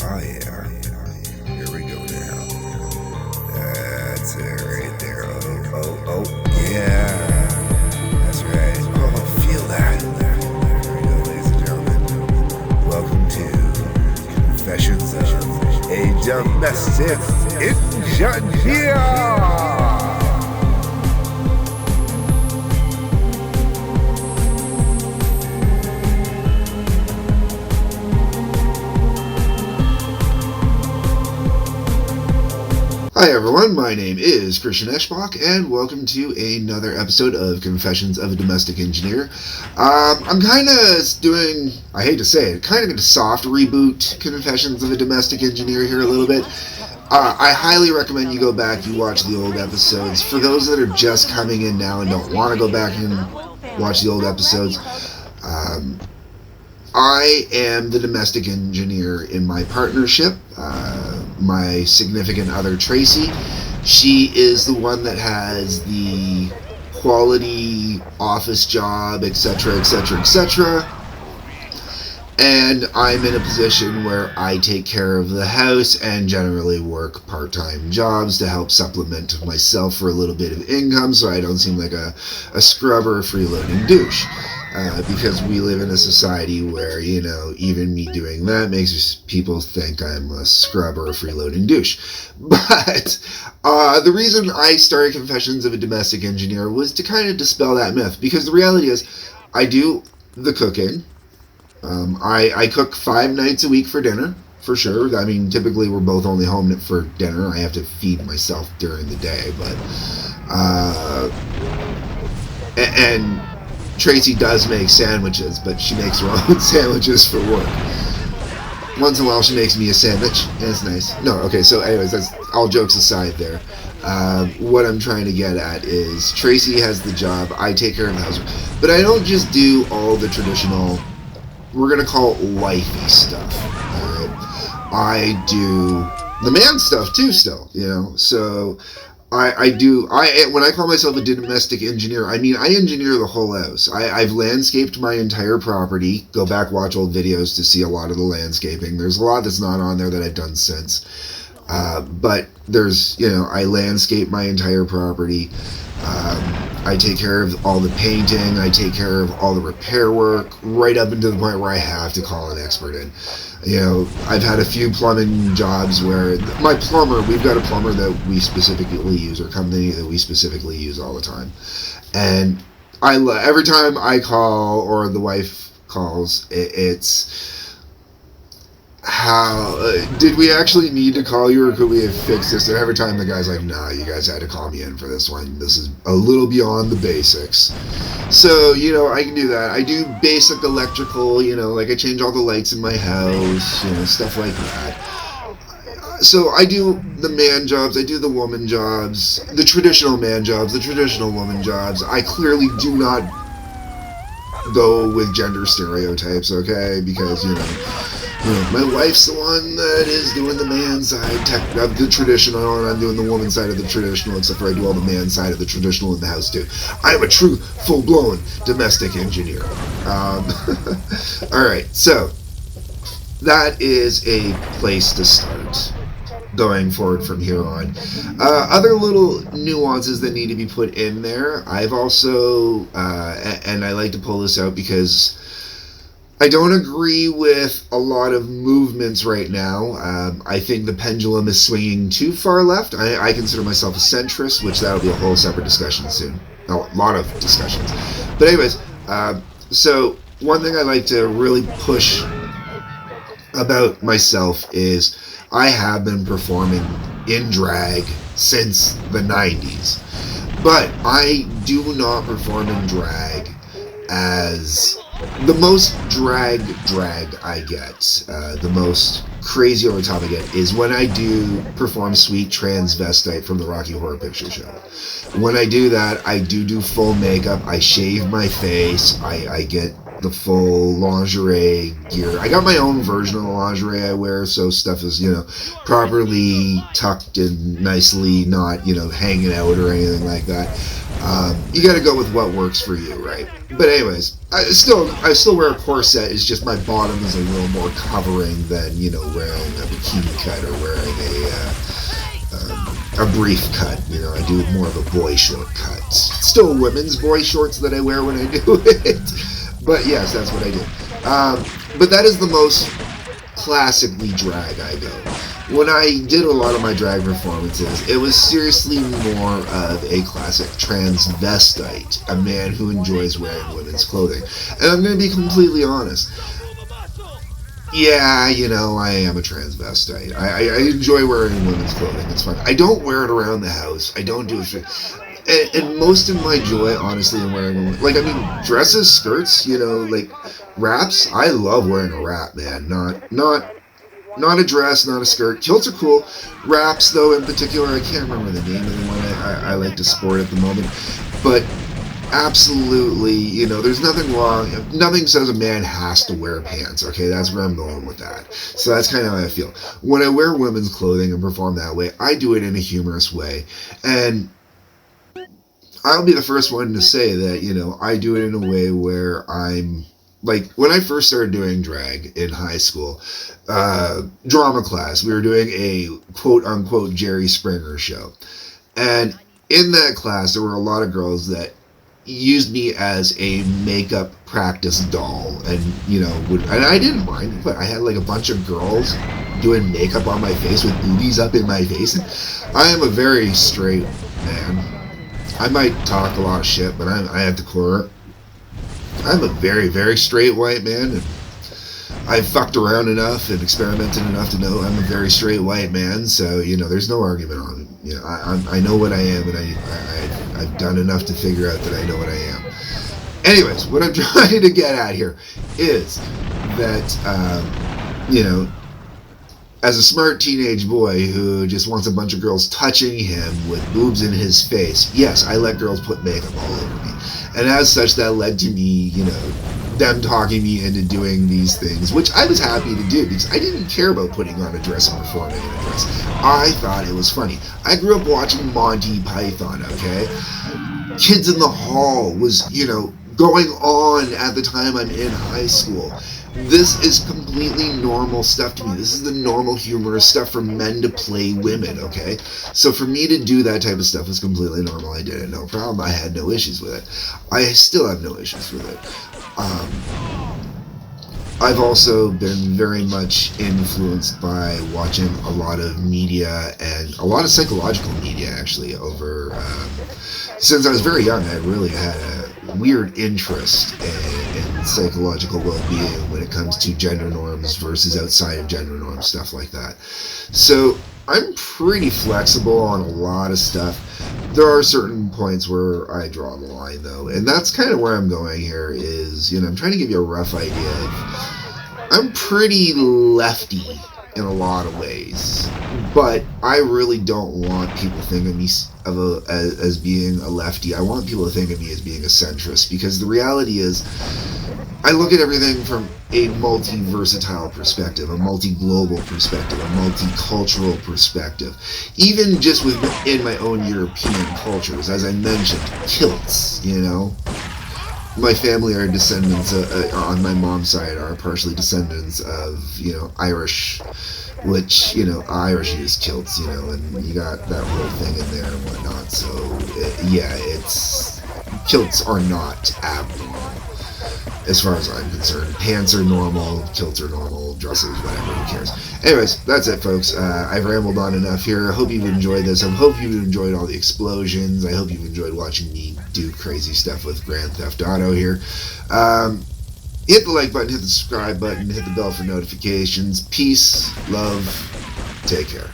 Oh yeah. Here we go now. That's it right there. Oh, yeah. That's right. Oh, feel that. Here we go, ladies and gentlemen. Welcome to Confessions of a Domestic Engineer. Hi everyone, my name is Christian Eschbach, and welcome to another episode of Confessions of a Domestic Engineer. I'm kind of doing, I hate to say it, kind of a soft reboot Confessions of a Domestic Engineer here a little bit. I highly recommend you go back, you watch the old episodes. For those that are just coming in now and don't want to go back and watch the old episodes, I am the domestic engineer in my partnership. My significant other, Tracy, she is the one that has the quality office job, etc., etc., etc. And I'm in a position where I take care of the house and generally work part-time jobs to help supplement myself for a little bit of income so I don't seem like a scrub or a freeloading douche. Because we live in a society where, you know, even me doing that makes people think I'm a scrub or a freeloading douche. But the reason I started Confessions of a Domestic Engineer was to kind of dispel that myth. Because the reality is, I do the cooking. I cook 5 nights a week for dinner, for sure. I mean, typically we're both only home for dinner. I have to feed myself during the day, but... and Tracy does make sandwiches, but she makes her own sandwiches for work. Once in a while she makes me a sandwich, and it's nice. No, okay, so anyways, that's all jokes aside there. What I'm trying to get at is Tracy has the job, I take care of the house. But I don't just do all the traditional, we're going to call it wifey stuff. Alright? I do the man stuff too still, you know, so... when I call myself a domestic engineer, I mean, I engineer the whole house. I've landscaped my entire property. Go back, watch old videos to see a lot of the landscaping. There's a lot that's not on there that I've done since. But there's, you know, I landscape my entire property. I take care of all the painting. I take care of all the repair work, right up into the point where I have to call an expert in. You know, I've had a few plumbing jobs where my plumber, we've got a plumber that we specifically use, or company that we specifically use all the time. And every time I call or the wife calls, it's how did we actually need to call you, or could we have fixed this? And every time the guy's like, nah, you guys had to call me in for this one. This is a little beyond the basics. So, you know, I can do that. I do basic electrical, you know, like I change all the lights in my house, you know, stuff like that. So I do the man jobs, I do the woman jobs, the traditional man jobs, the traditional woman jobs. I clearly do not go with gender stereotypes, okay? Because, you know, my wife's the one that is doing the man side of the traditional, and I'm doing the woman side of the traditional, except for I do all the man side of the traditional in the house too. I am a true, full-blown domestic engineer. Alright, so that is a place to start going forward from here on. Other little nuances that need to be put in there, I've also, and I like to pull this out because I don't agree with a lot of movements right now. I think the pendulum is swinging too far left. I consider myself a centrist, which that'll be a whole separate discussion soon. A lot of discussions. But anyways, so one thing I like to really push about myself is I have been performing in drag since the 90s. But I do not perform in drag as... the most drag I get, the most crazy over the top I get, is when I do perform Sweet Transvestite from the Rocky Horror Picture Show. When I do that, I do full makeup, I shave my face, I get the full lingerie gear. I got my own version of the lingerie I wear, so stuff is, you know, properly tucked and nicely not, you know, hanging out or anything like that. You got to go with what works for you, right? But anyways, I still wear a corset. It's just my bottom is a little more covering than wearing a bikini cut or wearing a brief cut. I do more of a boy short cut. It's still women's boy shorts that I wear when I do it. But yes, that's what I do. But that is the most classically drag I go. When I did a lot of my drag performances, it was seriously more of a classic transvestite, a man who enjoys wearing women's clothing. And I'm going to be completely honest. Yeah, I am a transvestite. I enjoy wearing women's clothing. It's fun. I don't wear it around the house. I don't do it. And most of my joy, honestly, in wearing dresses, skirts, like wraps. I love wearing a wrap, man. Not a dress, not a skirt. Kilts are cool. Wraps, though, in particular, I can't remember the name of the one I like to sport at the moment. But absolutely, there's nothing wrong. Nothing says a man has to wear pants, okay? That's where I'm going with that. So that's kind of how I feel. When I wear women's clothing and perform that way, I do it in a humorous way. And I'll be the first one to say that, I do it in a way where I'm... Like, when I first started doing drag in high school, drama class, we were doing a quote-unquote Jerry Springer show. And in that class, there were a lot of girls that used me as a makeup practice doll. And, and I didn't mind, but I had, like, a bunch of girls doing makeup on my face with boobies up in my face. I am a very straight man. I might talk a lot of shit, but I at the core... I'm a very, very straight white man, and I've fucked around enough and experimented enough to know I'm a very straight white man, so, there's no argument on it. I know what I am, and I've done enough to figure out that I know what I am. Anyways, what I'm trying to get at here is that, as a smart teenage boy who just wants a bunch of girls touching him with boobs in his face, yes, I let girls put makeup all over me. And as such, that led to me, them talking me into doing these things, which I was happy to do because I didn't care about putting on a dress and performing in a dress. I thought it was funny. I grew up watching Monty Python, okay? Kids in the Hall was, going on at the time I'm in high school. This is completely normal stuff to me. This is the normal humorous stuff for men to play women, okay? So for me to do that type of stuff was completely normal. I did it, no problem. I had no issues with it. I still have no issues with it. I've also been very much influenced by watching a lot of media and a lot of psychological media, actually, over... since I was very young, I really had a weird interest in psychological well-being when it comes to gender norms versus outside of gender norms, stuff like that. So I'm pretty flexible on a lot of stuff. There are certain points where I draw the line, though, and that's kind of where I'm going here is, I'm trying to give you a rough idea of... I'm pretty lefty in a lot of ways, but I really don't want people thinking me as being a lefty. I want people to think of me as being a centrist, because the reality is I look at everything from a multi-versatile perspective, a multi-global perspective, a multicultural perspective. Even just within my own European cultures, as I mentioned, kilts, My family are descendants, on my mom's side, are partially descendants of, Irish, which, Irish use kilts, and you got that whole thing in there and whatnot. So, kilts are not abnormal, as far as I'm concerned. Pants are normal, kilts are normal, dresses, whatever, who cares? Anyways, that's it, folks. I've rambled on enough here. I hope you've enjoyed this. I hope you've enjoyed all the explosions. I hope you've enjoyed watching me do crazy stuff with Grand Theft Auto here. Hit the like button, hit the subscribe button, hit the bell for notifications. Peace, love, take care.